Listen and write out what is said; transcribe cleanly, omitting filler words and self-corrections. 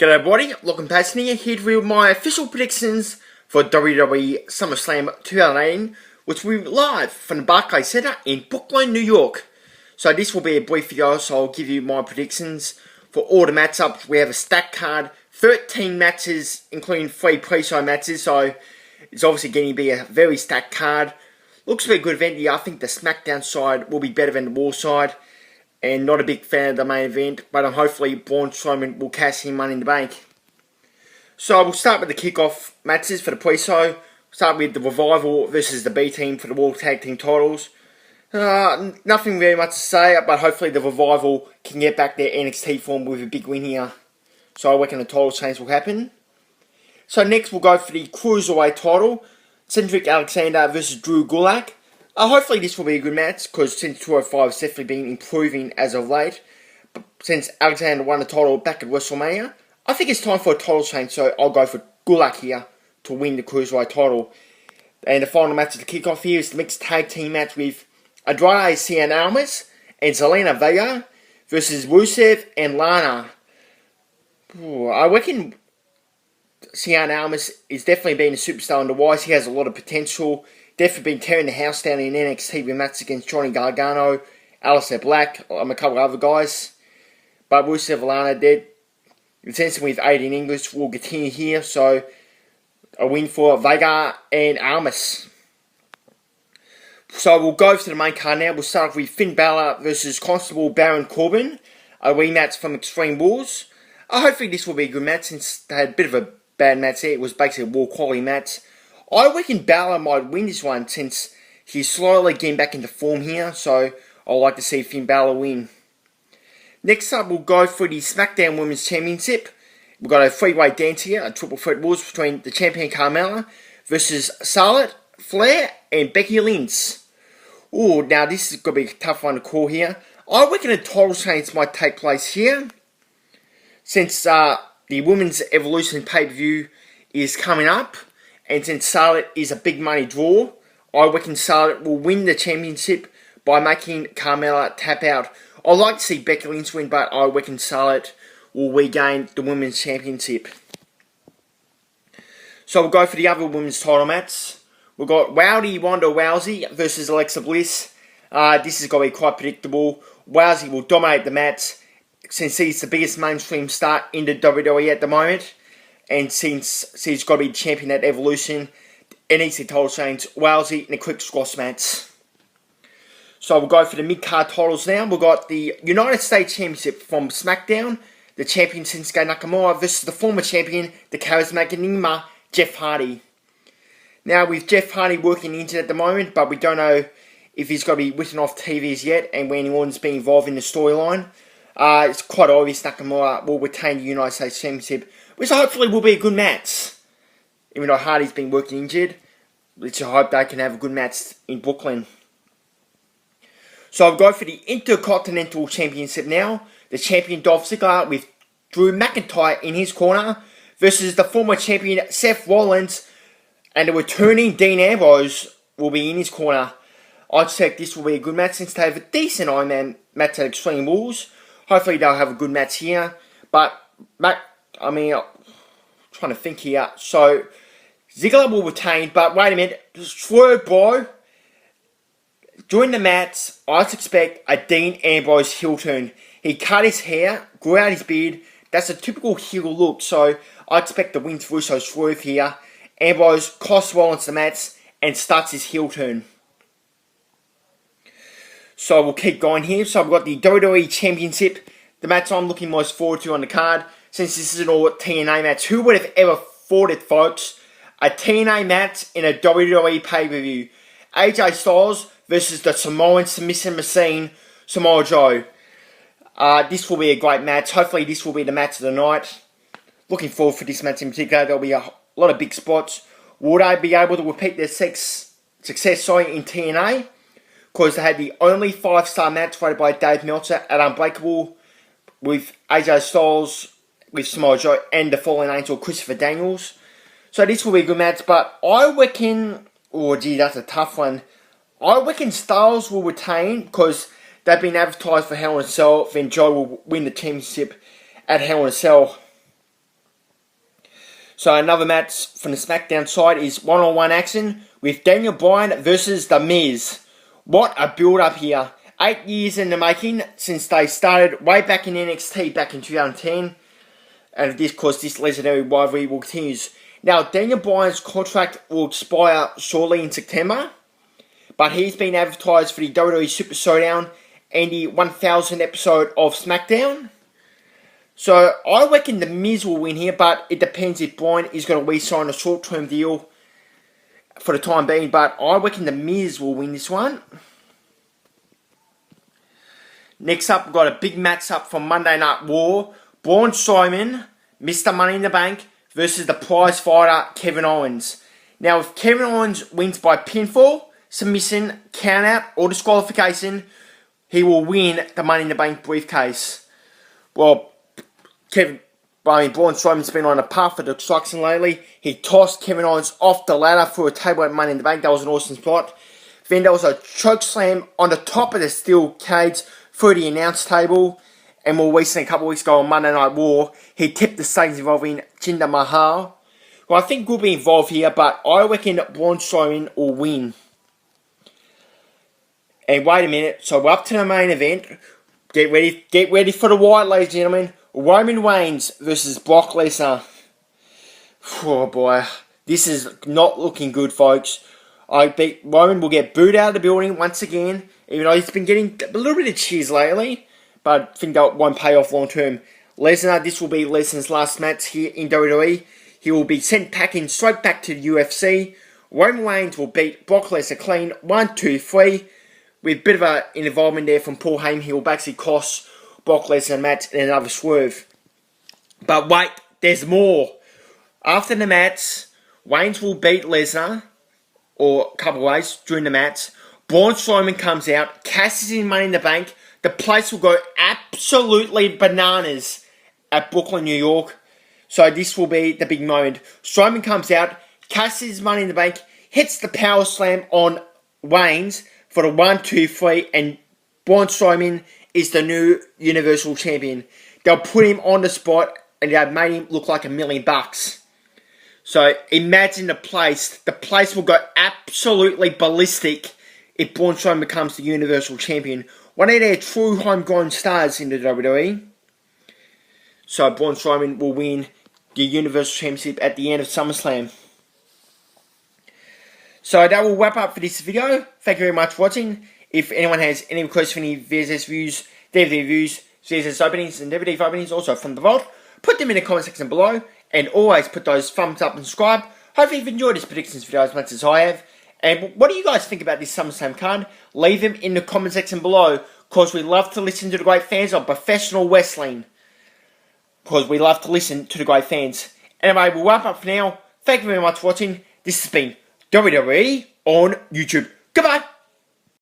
G'day everybody, Lachlan Patson here with my official predictions for WWE SummerSlam 2018, which will be live from the Barclays Center in Brooklyn, New York. So this will be a brief video, so I'll give you my predictions for all the matchups. We have a stacked card, 13 matches, including 3 pre-show matches, so it's obviously going to be a very stacked card. Looks to be a good event here. I think the SmackDown side will be better than the Raw side. And not a big fan of the main event, but hopefully Braun Strowman will cash in Money in the Bank. So we'll start with the kickoff matches for the pre-show. Start with the Revival versus the B Team for the World Tag Team titles. Nothing very much to say, but hopefully the Revival can get back their NXT form with a big win here. So I reckon the title change will happen. So next we'll go for the Cruiserweight title. Cedric Alexander versus Drew Gulak. Hopefully this will be a good match, because since 205 has definitely been improving as of late. But since Alexander won the title back at WrestleMania, I think it's time for a title change, so I'll go for Gulak here to win the Cruiserweight title. And the final match of the kickoff here is the mixed tag team match with Andrade Cien Almas and Zelina Vega versus Rusev and Lana. I reckon Cien Almas is definitely being a superstar on the rise. He has a lot of potential. Definitely been tearing the house down in NXT with matches against Johnny Gargano, Aleister Black, and a couple of other guys. But Rusev and Lana did. The tension with Aiden English will continue here, so a win for Vega and Almas. So we'll go to the main card now. We'll start off with Finn Balor versus Constable Baron Corbin, a rematch from Extreme Rules. Hopefully this will be a good match, since they had a bit of a bad match there. It was basically a war quality match. I reckon Balor might win this one, since he's slowly getting back into form here, so I'd like to see Finn Balor win. Next up, we'll go for the SmackDown Women's Championship. We've got a three-way dance here, a triple threat wars between the champion Carmella versus Charlotte, Flair, and Becky Lynch. Ooh, now this is going to be a tough one to call here. I reckon a title change might take place here, since the Women's Evolution pay-per-view is coming up. And since Charlotte is a big money draw, I reckon Charlotte will win the championship by making Carmella tap out. I'd like to see Becky Lynch win, but I reckon Charlotte will regain the Women's Championship. So we'll go for the other Women's title match. We've got Rowdy Ronda Rousey versus Alexa Bliss. This is going to be quite predictable. Rousey will dominate the match, since he's the biggest mainstream star in the WWE at the moment. And since she's got to be the champion at Evolution, it needs to title change Rousey in a quick squash match. So we'll go for the mid-card titles now. We've got the United States Championship from SmackDown. The champion Shinsuke Nakamura versus the former champion, the charismatic enigma, Jeff Hardy. Now with Jeff Hardy working injured at the moment, but we don't know if he's going to be written off TVs yet and when anyone's been involved in the storyline. It's quite obvious Nakamura will retain the United States Championship, which hopefully will be a good match. Even though Hardy's been working injured, let's hope they can have a good match in Brooklyn. So I'll go for the Intercontinental Championship now. The champion Dolph Ziggler with Drew McIntyre in his corner versus the former champion Seth Rollins, and the returning Dean Ambrose will be in his corner. I expect this will be a good match, since they have a decent Iron Man match at Extreme Rules. Hopefully they'll have a good match here. But I'm trying to think here. So, Ziggler will retain, but wait a minute. Swerve, bro. During the match, I expect a Dean Ambrose heel turn. He cut his hair, grew out his beard. That's a typical heel look, so I expect the Vince Russo swerve here. Ambrose costs Rollins the match and starts his heel turn. So we'll keep going here. So we've got the WWE Championship. The match I'm looking most forward to on the card, since this is an all TNA match. Who would have ever thought it, folks? A TNA match in a WWE pay-per-view. AJ Styles versus the Samoan submission machine, Samoa Joe. This will be a great match. Hopefully this will be the match of the night. Looking forward for this match in particular. There'll be a lot of big spots. Will they be able to repeat their success in TNA? Because they had the only 5-star match rated by Dave Meltzer at Unbreakable with AJ Styles, with Samoa Joe, and the Fallen Angel Christopher Daniels. So this will be a good match, but I reckon, oh gee, that's a tough one. I reckon Styles will retain, because they've been advertised for Hell in a Cell, then Joe will win the championship at Hell in a Cell. So another match from the SmackDown side is one-on-one action with Daniel Bryan versus The Miz. What a build-up here. 8 years in the making since they started way back in NXT back in 2010. And this, of course, this legendary rivalry will continue. Now, Daniel Bryan's contract will expire shortly in September. But he's been advertised for the WWE Super Showdown and the 1000th episode of SmackDown. So, I reckon The Miz will win here, but it depends if Bryan is going to re-sign a short-term deal for the time being. But I reckon The Miz will win this one. Next up, we've got a big match-up from Monday Night Raw. Braun Strowman, Mr. Money in the Bank, versus the prize fighter, Kevin Owens. Now, if Kevin Owens wins by pinfall, submission, countout, or disqualification, he will win the Money in the Bank briefcase. Well, Braun Strowman's been on a path of destruction lately. He tossed Kevin Owens off the ladder through a table at Money in the Bank. That was an awesome spot. Then there was a choke slam on the top of the steel cage through the announce table. And more recently, a couple of weeks ago on Monday Night Raw, he tipped the stakes involving Jinder Mahal. Well, I think we'll be involved here, but I reckon Braun Strowman will win. And wait a minute, so we're up to the main event. Get ready for the white, ladies and gentlemen. Roman Reigns versus Brock Lesnar. Oh boy, this is not looking good, folks. I bet Roman will get booed out of the building once again, even though he's been getting a little bit of cheers lately. But I think that won't pay off long term. Lesnar, this will be Lesnar's last match here in WWE. He will be sent packing straight back to the UFC. Roman Reigns will beat Brock Lesnar clean 1, 2, 3. With a bit of an involvement there from Paul Heyman, he will basically cost Brock Lesnar a match and another swerve. But wait, there's more. After the match, Reigns will beat Lesnar, or a couple of ways during the match. Braun Strowman comes out, cashes in Money in the Bank. The place will go absolutely bananas at Brooklyn, New York. So this will be the big moment. Strowman comes out, cashes Money in the Bank, hits the power slam on Reigns for the 1, 2, 3, and Braun Strowman is the new Universal Champion. They'll put him on the spot and they've made him look like $1 million. So imagine the place. The place will go absolutely ballistic if Braun Strowman becomes the Universal Champion. One of their true homegrown stars in the WWE. So Braun Strowman will win the Universal Championship at the end of SummerSlam. So that will wrap up for this video. Thank you very much for watching. If anyone has any requests for any VSS views, DVD reviews, VSS openings and DVD openings also from the vault, put them in the comment section below. And always put those thumbs up and subscribe. Hopefully you've enjoyed this predictions video as much as I have. And what do you guys think about this SummerSlam card? Leave them in the comment section below. Because we love to listen to the great fans of professional wrestling. Because we love to listen to the great fans. Anyway, we'll wrap up for now. Thank you very much for watching. This has been WWE on YouTube. Goodbye.